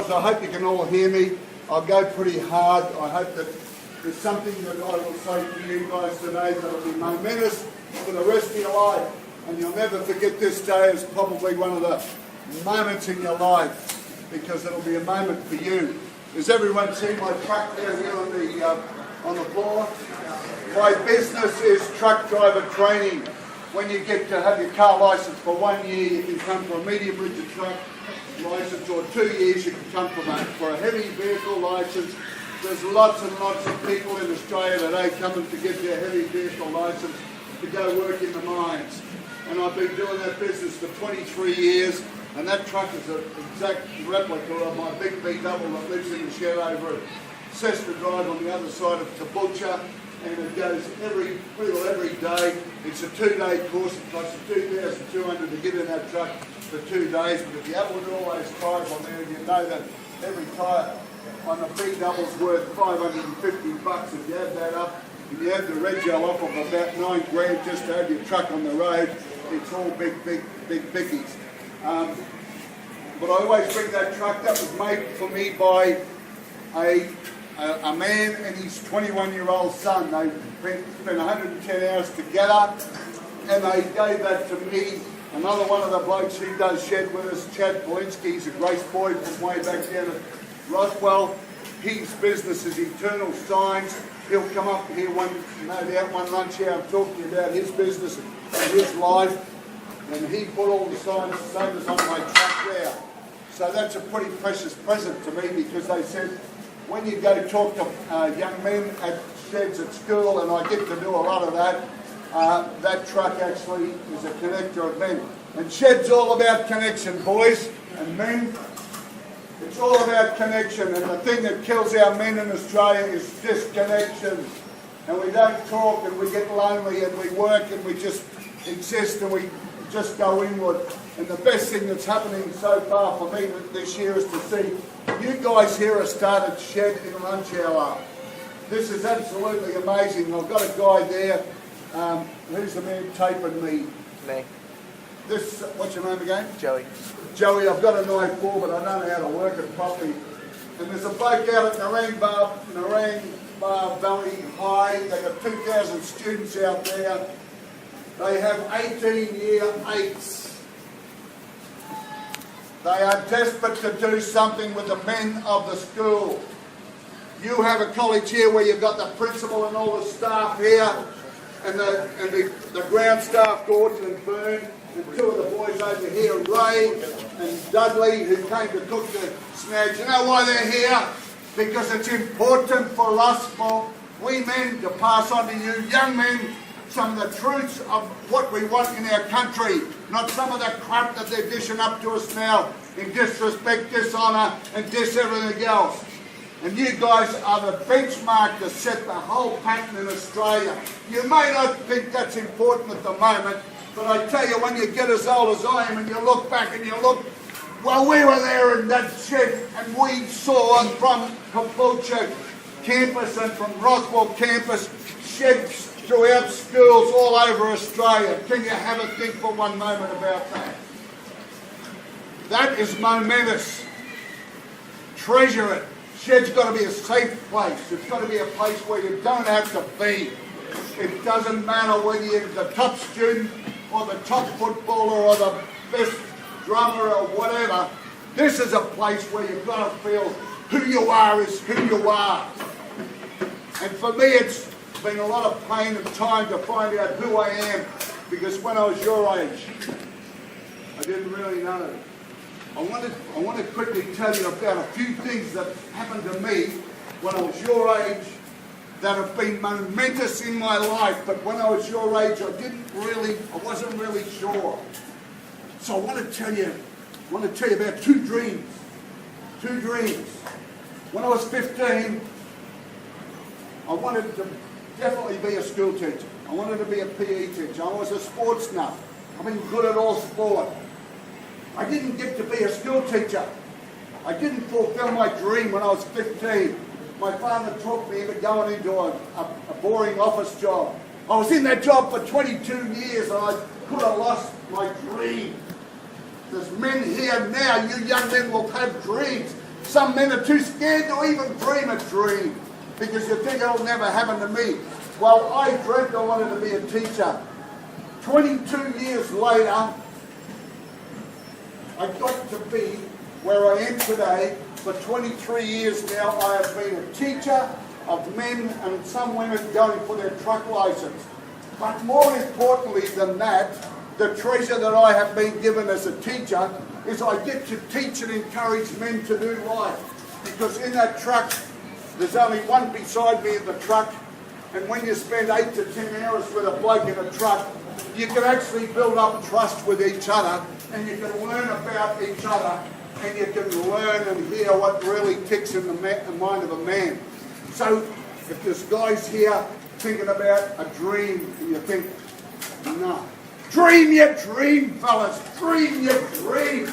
fellas, I hope you can all hear me. I'll go pretty hard. I hope that there's something that I will say to you guys today that will be momentous for the rest of your life. And you'll never forget this day as probably one of the moments in your life, because it'll be a moment for you. Has everyone seen my truck down here on the floor? My business is truck driver training. When you get to have your car licence for 1 year, you can come for a medium rigid truck licence, or 2 years you can come for a heavy vehicle licence. There's lots and lots of people in Australia today coming to get their heavy vehicle licence to go work in the mines. And I've been doing that business for 23 years, and that truck is an exact replica of my big B double that lives in the shed over at Cessna Drive on the other side of Caboolture, and it goes every day. It's a 2-day course. It costs $2,200 to get in that truck for 2 days, but if you have a look at all those tyres on there, you know that every tyre on the B double's worth $550. If you add that up, and you have the rego off of about $9 grand just to have your truck on the road, it's all big biggies. But I always bring that truck. That was made for me by a man and his 21-year-old son. They spent 110 hours together, and they gave that to me. Another one of the blokes who does shed with us, Chad Polinsky, he's a Grace boy from way back down at Roswell. His business is Eternal Signs. He'll come up here one lunch hour and talk to you about his business and his life. And he put all the signs the same as on my truck there. So that's a pretty precious present to me, because they said when you go talk to young men at sheds at school, and I get to do a lot of that, that truck actually is a connector of men. And shed's all about connection, boys and men. It's all about connection, and the thing that kills our men in Australia is disconnection. And we don't talk, and we get lonely, and we work, and we just exist, and we just go inward. And the best thing that's happening so far for me this year is to see you guys here have started shed in lunch hour. This is absolutely amazing. I've got a guy there. Who's the man taping me? Me. This, what's your name again? Joey. Joey, I've got a knife ball, but I don't know how to work it properly. And there's a bloke out at Narang Bar Valley High. They've got 2,000 students out there. They have 18-year 8s. They are desperate to do something with the men of the school. You have a college here where you've got the principal and all the staff here, and the ground staff, Gordon and Byrne, and 2 of the boys over here, Ray and Dudley, who came to cook the snags. You know why they're here? Because it's important for us, for we men, to pass on to you young men some of the truths of what we want in our country, not some of the crap that they're dishing up to us now in disrespect, dishonour and everything else. And you guys are the benchmark to set the whole pattern in Australia. You may not think that's important at the moment, but I tell you, when you get as old as I am and you look back and you look, well, we were there in that shed and we saw from Caboolture campus and from Roswell campus sheds throughout schools all over Australia. Can you have a think for one moment about that? That is momentous. Treasure it. Shed's got to be a safe place. It's got to be a place where you don't have to be. It doesn't matter whether you're the top student or the top footballer or the best drummer or whatever. This is a place where you've got to feel who you are is who you are. And for me, it's been a lot of pain and time to find out who I am, because when I was your age, I didn't really know. I want to quickly tell you about a few things that happened to me when I was your age that have been momentous in my life, but when I was your age, I wasn't really sure. So I want to tell you about 2 dreams. 2 dreams. When I was 15, I wanted to definitely be a school teacher. I wanted to be a PE teacher. I was a sports nut. I've been good at all sport. I didn't get to be a school teacher. I didn't fulfill my dream when I was 15. My father talked me into going into a boring office job. I was in that job for 22 years and I could have lost my dream. There's men here now, you young men will have dreams. Some men are too scared to even dream a dream because you think it'll never happen to me. Well, I dreamt I wanted to be a teacher. 22 years later, I got to be where I am today. For 23 years now, I have been a teacher of men and some women going for their truck license. But more importantly than that, the treasure that I have been given as a teacher is I get to teach and encourage men to do right. Because in that truck, there's only one beside me in the truck, and when you spend 8 to 10 hours with a bloke in a truck, you can actually build up trust with each other, and you can learn about each other, and you can learn and hear what really ticks in the mind of a man. So if there's guys here thinking about a dream, and you think, no. Dream your dream, fellas. Dream your dream.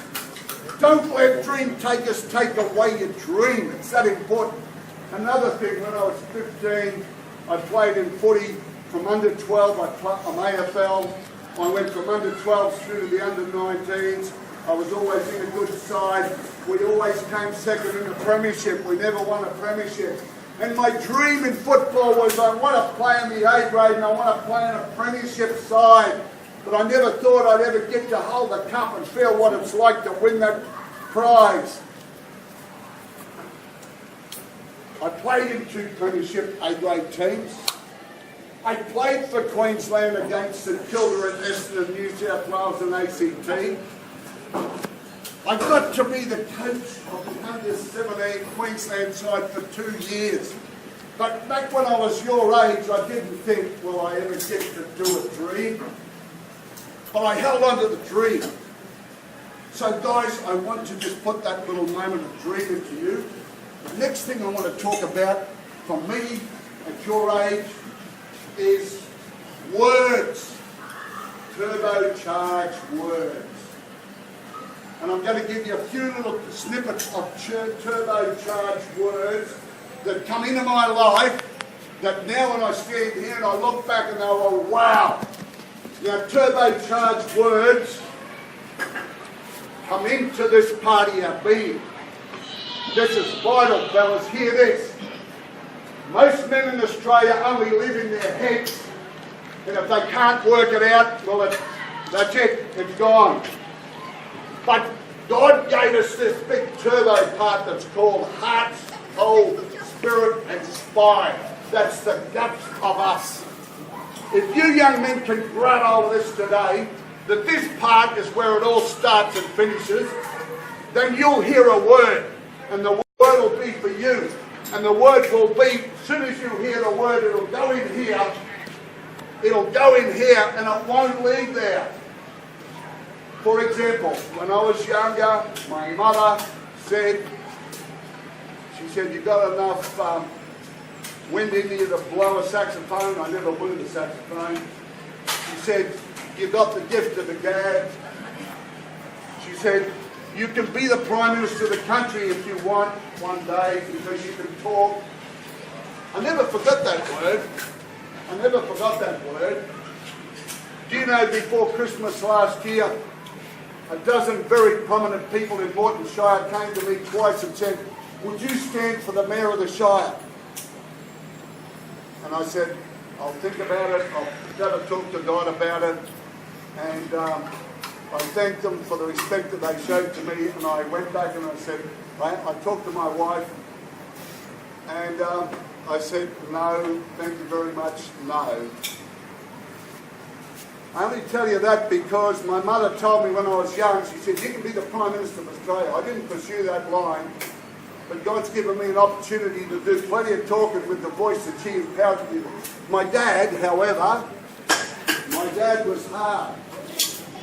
Don't let dream takers take away your dream. It's that important. Another thing, when I was 15, I played in footy from under 12. I'm AFL. I went from under 12s through to the under 19s. I was always in a good side. We always came second in the premiership. We never won a premiership. And my dream in football was I want to play in the A grade and I want to play in a premiership side. But I never thought I'd ever get to hold the cup and feel what it's like to win that prize. I played in 2 premiership A-grade teams. I played for Queensland against St Kilda and Essendon, New South Wales and ACT. I got to be the coach of the under-17 Queensland side for 2 years. But back when I was your age, I didn't think, will I ever get to do a dream? But I held on to the dream. So guys, I want to just put that little moment of dream into you. The next thing I want to talk about from me at your age is words. Turbocharged words. And I'm going to give you a few little snippets of turbocharged words that come into my life that now when I stand here and I look back and I go, wow. Now, turbocharged words come into this part of your being. This is vital, fellas. Hear this. Most men in Australia only live in their heads, and if they can't work it out, well, that's it. It's gone. But God gave us this big turbo part that's called heart, soul, spirit, and spine. That's the guts of us. If you young men can grab hold of this today, that this part is where it all starts and finishes, then you'll hear a word, and the word will be for you. And the word will be, as soon as you hear the word, it'll go in here, and it won't leave there. For example, when I was younger, my mother said, you got enough wind in you to blow a saxophone. I never blew the saxophone. She said, you got the gift of the gab. She said, you can be the Prime Minister of the country if you want one day because you can talk. I never forgot that word. Do you know, before Christmas last year, a dozen very prominent people in Moreton Shire came to me twice and said, would you stand for the Mayor of the Shire? And I said, I'll think about it, I'll go to talk to God about it, and I thanked them for the respect that they showed to me, and I went back and I said, I talked to my wife, and I said, no, thank you very much, no. I only tell you that because my mother told me when I was young, she said, you can be the Prime Minister of Australia. I didn't pursue that line, but God's given me an opportunity to do plenty of talking with the voice that she empowers me with. My dad, however, was hard.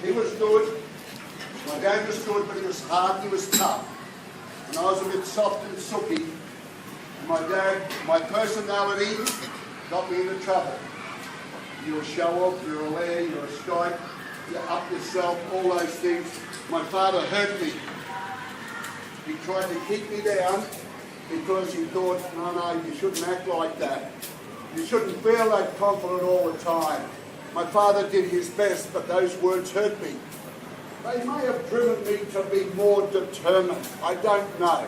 He was good. My dad was good, but he was hard, he was tough. And I was a bit soft and sooky. My personality got me into trouble. You're a show-off, you're a lair, you're a skite, you're up yourself, all those things. My father hurt me. He tried to keep me down because he thought, no, you shouldn't act like that. You shouldn't feel that confident all the time. My father did his best, but those words hurt me. They may have driven me to be more determined. I don't know.